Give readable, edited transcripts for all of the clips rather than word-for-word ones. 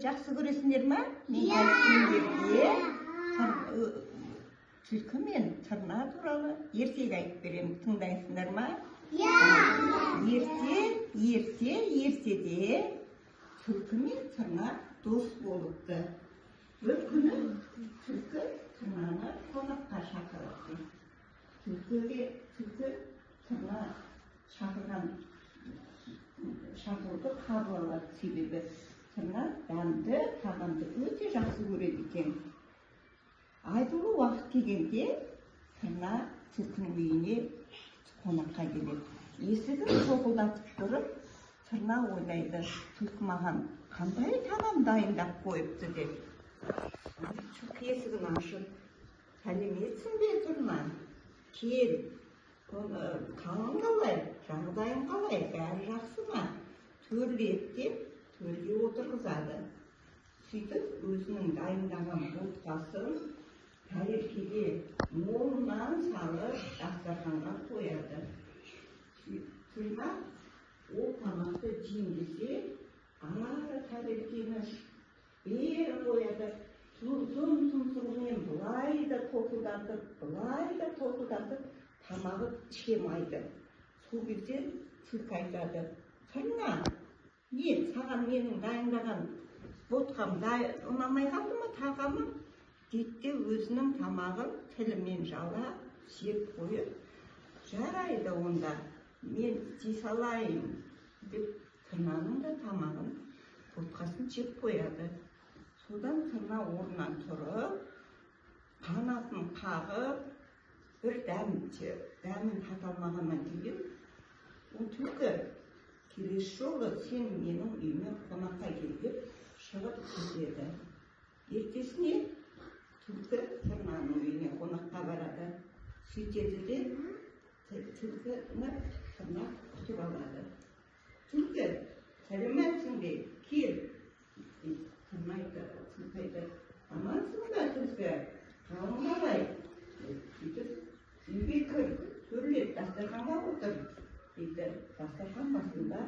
Жақсы көресіңдер ма? Мен сендерге түлкі мен тырна туралы ертегі айтып беремін, тыңдайсыңдар ма? Ертеде түлкі мен тырна дос болыпты. Бір күні түлкі тырнаны қонаққа шақырыпты. Түлкі тырна шақыруды қабыл алады, себебі тырна дәмді тағамды өте жақсы көреді екен. Айтулы уақыт келгенде тырна түлкінің үйіне қонаққа келеді. Есігін соғылдатып тұрып, тырна ойлайды, түлкі маған қандай тағам дайындап қойыпты деп. Түлкі есігін ашып, сәлеметсің бе тырна? Кел, қалың қалай, жағдайың қалай, бәрі жақсы ма? Төрлет деп төрге отырғызады. Сөйтіп өзінің дайындаған ботқасын тәрелкеге молынан салып дастарханға қояды. Тырна ол тамақты жейін десе, ары тәрелкені бері қояды. Тұмсығымен бұлай да тоқылдатып, тамағы ішемайды. Сол кезде түлкі айтады: тырна, саған менің дайындаған ботқам ұнамай қалды ма, тағамым дейді, өзінің тамағын тілімен жалап, жеп қойып, жарайды онда, мен істей салайын деп тырнаның да тамағын ботқасын жеп қояды. Содан тырна орнынан тұрып, қанатын қағып, бір дәмін тата алмағаннан кейін, ол түлкі, келесі жолы сен менің үйіме қонаққа кел деп шығып кетеді. Ертесіне түлкі тырнаның үйіне қонаққа барады. Сөйтеді де түлкіні тырна күтіп алады. Түлкі, сәлеметсің бе? Кел. Тырна айтады, амансың ба түлкі? Қалың қалай? Сөйтіп, үйге кір, төрлет, дастарханға отыр. Дейді, дастархан басында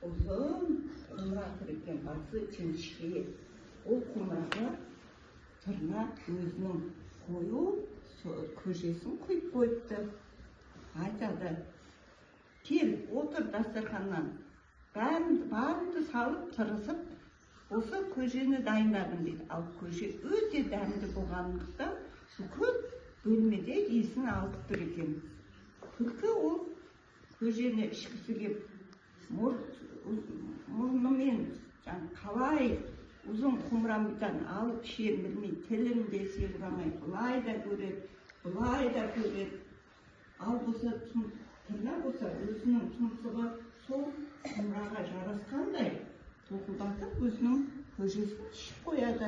ұзын құмыра тіреген басы жіңішке. Ол құмыраға тырна өзінің қою көжесін құйып қойыпты. Айтады, кел, отыр дастарханнан. Барымды салып, тырысып, осы көжені дайындадым дейді. Ал көже өте дәмді болғандықтан, бүкіл бөлмеде иісін алып тұр екен. Түлкі ол көжені ішкісі кеп, мұрнымен қалай ұзын құмырамыздан алып ішерін білмей, тілін де себірамай, бұлай да көреді. Ал болса, тырна болса, өзінің тұмсығы сол құмыраға жарасқандай, тоқылдатып өзінің көжесін ішіп қояды.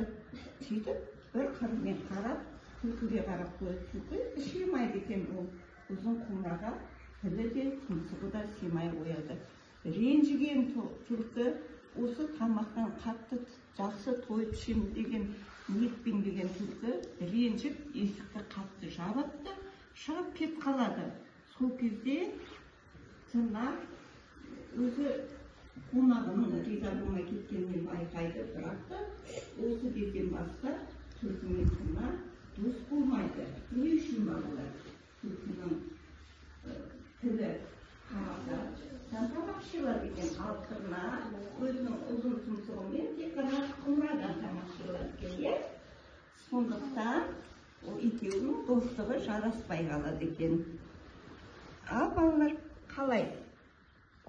Сөйтіп, бір қырымен қарап, түлкіге қарап қойып, түлкі ішемайды екен, ол ұзын құмыраға тілі де, тұмсығы да симай қояды. Ренжіген түлкі осы тамақтан қатты жақсы тойып ішем деген ниетпен деген түлкі ренжіп, есікті қатты жабады, шығып кет қалады. Сол кезде тырна өзі қонағының риза болмай кеткенін байқайды, бірақ та осы кезден бастап түлкі мен тырна дос болмайды. Не үшін балалар? Түлкінің тілі қағазда тамақ ішеді екен, ал тырна өзінің ұзын тұмсығымен тек қана құмырадан тамақ ішеді екен. Сондықтан екеуінің достығы жараспай қалады екен. Ал балалар, қалай?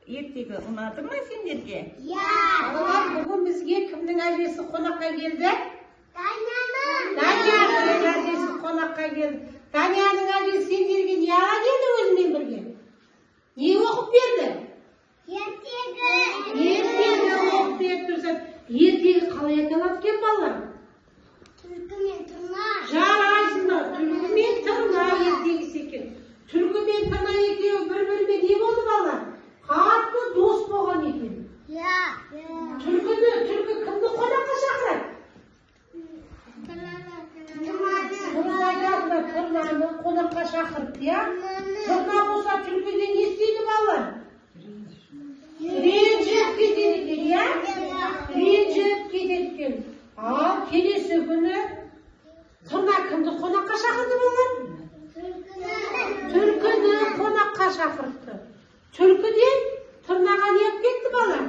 Ертегі ұнады ма сендерге? Балалар, бүгін бізге кімнің әжесі қонаққа келді? Данияның әжесі қонаққа келді. Данияның әжесі сендерге не ала келді өзімен бірге? Не оқып берді? Ертегі оқып беріп тұрсың. Ертегі қалай айтылады екен балалар? Түлкі мен тырна. Жарайсыңдар, түлкі мен тырна ертегісі екен. Түлкі мен тырна екеуі бір-бірімен не болды балалар? Қатты дос болған екен. Түлкі кімді қонаққа шақырады? Тырнаны қонаққа шақырды, я? Тырна болса түлкіден не істейді балалар? Ренжіп кетеді екен, я? Ренжіп кетеді екен. Ал келесі күні тырна кімді қонаққа шақырды балалар? Түлкіні қонаққа шақырды. Түлкіден тырнаға не алып кетті балалар?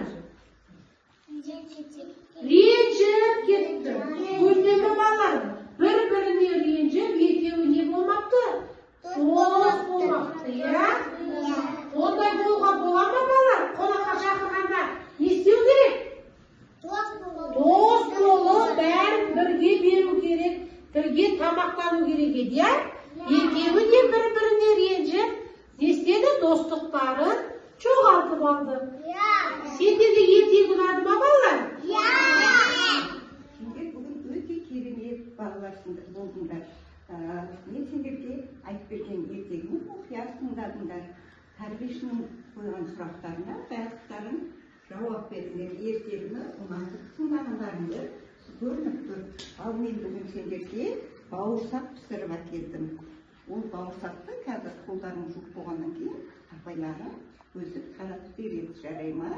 Ренжіп кетті. Көрдіңіз бе балалар? Бір-біріне ренжіп, екеуі не болмапты? Дос болмапты, я? Ондай болуға бола ма балалар? Қонаққа шақырғанда не істеу керек? Дос болып, бәрін бірге беру керек, бірге тамақтану керек еді, я? Екеуі де бір-біріне ренжіп, не істеді? Достықтарын жоғалтып алды. Сендерге ертегі ұнады ма балалар? Сендер бүгін өте керемет балаларсыңдар болдыңдар. Мен сендерге айтып берген ертегінің мұқият тыңдадыңдар. Тәрбиешінің қойған сұрақтарына барлықтарың жауап бердіңдер. Ертегіні ұнатып тыңдағандарыңды көрініп тұр. Ал мен бүгін сендерге бауырсақ пісіріп әкелдім. Ол бауырсақты қазір қолдарың жуып болғаннан кейін апайларың өзі таратып береді, жарай ма?